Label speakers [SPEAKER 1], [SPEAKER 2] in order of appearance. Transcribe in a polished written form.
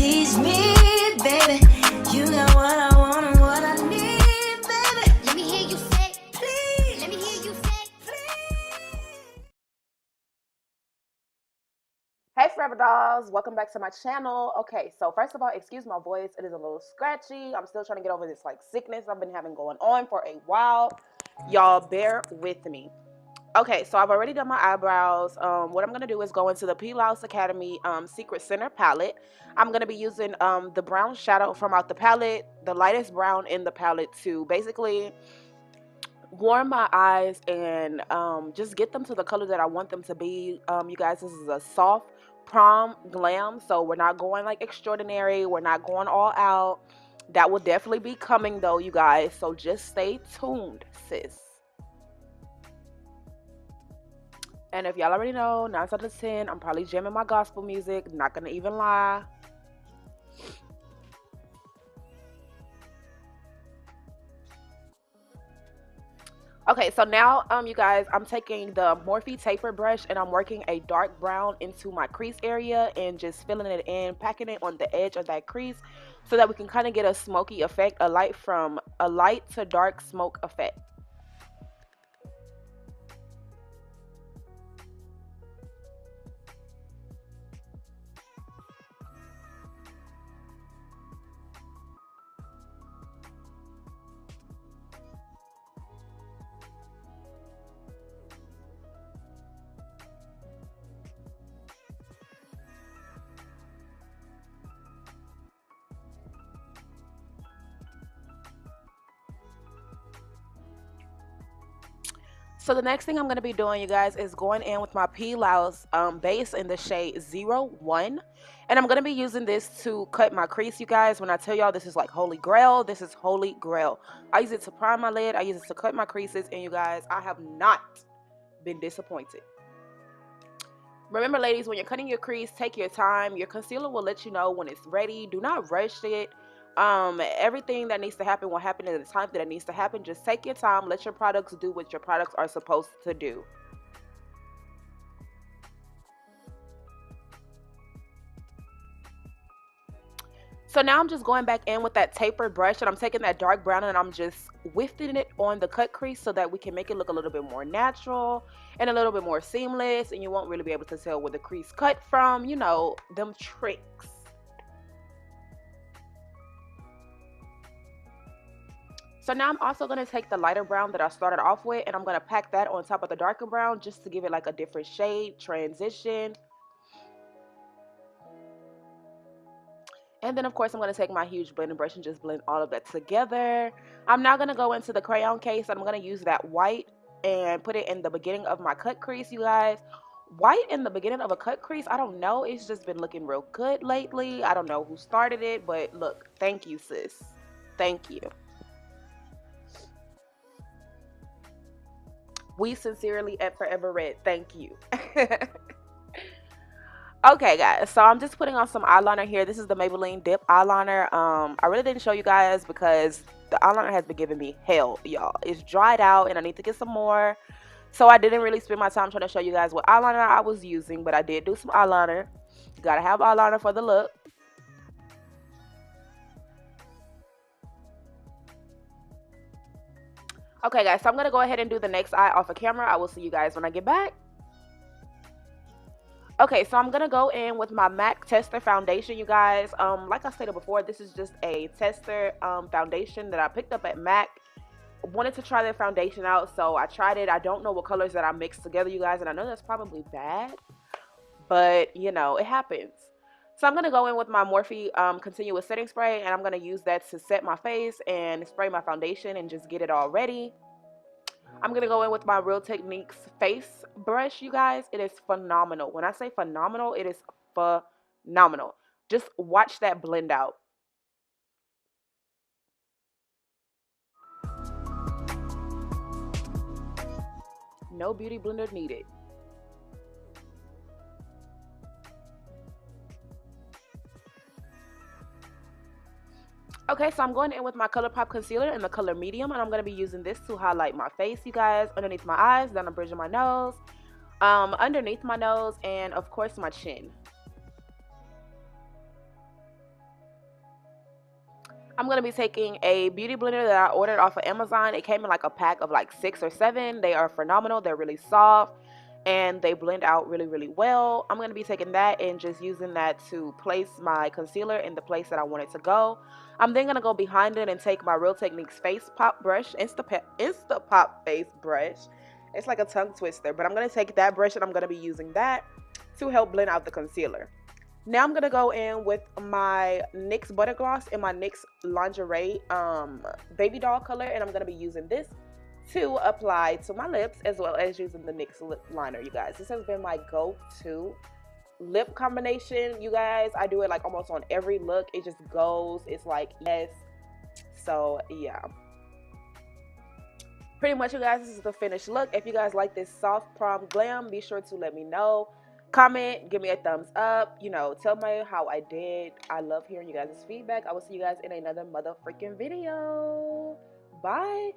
[SPEAKER 1] tease me, baby. You got what I want and what I need, baby. Let me hear you say, please. Let me hear you say, please.
[SPEAKER 2] Hey Forever Dolls, welcome back to my channel. Okay, so first of all, excuse my voice. It is a little scratchy. I'm still trying to get over this sickness I've been having going on for a while. Y'all bear with me. Okay, so I've already done my eyebrows. What I'm going to do is go into the P. Louise Academy Secret Center palette. I'm going to be using the brown shadow from out the palette, the lightest brown in the palette, to basically warm my eyes and just get them to the color that I want them to be. You guys, this is a soft prom glam, so we're not going like extraordinary. We're not going all out. That will definitely be coming though, you guys, so just stay tuned, sis. And if y'all already know, 9 out of 10, I'm probably jamming my gospel music. Not gonna even lie. Okay, so now, you guys, I'm taking the Morphe taper brush and I'm working a dark brown into my crease area and just filling it in, packing it on the edge of that crease so that we can kind of get a smoky effect, a light to dark smoke effect. So the next thing I'm going to be doing, you guys, is going in with my P. Louise base in the shade 01. And I'm going to be using this to cut my crease, you guys. When I tell y'all this is like holy grail, this is holy grail. I use it to prime my lid. I use it to cut my creases. And you guys, I have not been disappointed. Remember, ladies, when you're cutting your crease, take your time. Your concealer will let you know when it's ready. Do not rush it. Everything that needs to happen will happen at the time that it needs to happen. Just take your time. Let your products do what your products are supposed to do. So now I'm just going back in with that tapered brush and I'm taking that dark brown and I'm just wafting it on the cut crease so that we can make it look a little bit more natural and a little bit more seamless, and you won't really be able to tell where the crease cut from, you know, them tricks. So now I'm also going to take the lighter brown that I started off with and I'm going to pack that on top of the darker brown just to give it like a different shade transition. And then, of course, I'm going to take my huge blending brush and just blend all of that together. I'm now going to go into the crayon case. I'm going to use that white and put it in the beginning of my cut crease, you guys. White in the beginning of a cut crease, I don't know. It's just been looking real good lately. I don't know who started it, but look, thank you, sis. Thank you. We sincerely at Forever Red, thank you. Okay, guys, so I'm just putting on some eyeliner here. This is the Maybelline Dip eyeliner. I really didn't show you guys because the eyeliner has been giving me hell, y'all. It's dried out and I need to get some more. So I didn't really spend my time trying to show you guys what eyeliner I was using, but I did do some eyeliner. You gotta have eyeliner for the look. Okay, guys, so I'm gonna go ahead and do the next eye off of camera. I will see you guys when I get back. Okay, so I'm going to go in with my MAC Tester Foundation, you guys. Like I stated before, this is just a tester foundation that I picked up at MAC. Wanted to try their foundation out, so I tried it. I don't know what colors that I mixed together, you guys, and I know that's probably bad, but, you know, it happens. So I'm going to go in with my Morphe Continuous Setting Spray, and I'm going to use that to set my face and spray my foundation and just get it all ready. I'm going to go in with my Real Techniques face brush, you guys. It is phenomenal. When I say phenomenal, it is phenomenal. Just watch that blend out. No beauty blender needed. Okay, so I'm going in with my ColourPop concealer in the color medium, and I'm going to be using this to highlight my face, you guys, underneath my eyes, down the bridge of my nose, underneath my nose, and of course my chin. I'm going to be taking a beauty blender that I ordered off of Amazon. It came in like a pack of like 6 or 7. They are phenomenal. They're really soft and they blend out really, really well. I'm going to be taking that and just using that to place my concealer in the place that I want it to go. I'm then going to go behind it and take my Real Techniques Face Pop brush, Insta Pop Face brush. It's like a tongue twister, but I'm going to take that brush and I'm going to be using that to help blend out the concealer. Now I'm going to go in with my NYX Butter Gloss in my NYX Lingerie Baby Doll color, and I'm going to be using this to apply to my lips as well as using the NYX lip liner, you guys. This has been my go-to lip combination, you guys. I do it like almost on every look. It just goes. It's like, yes. So, yeah. Pretty much, you guys, this is the finished look. If you guys like this soft prom glam, be sure to let me know. Comment, give me a thumbs up, you know, tell me how I did. I love hearing you guys' feedback. I will see you guys in another mother freaking video. Bye.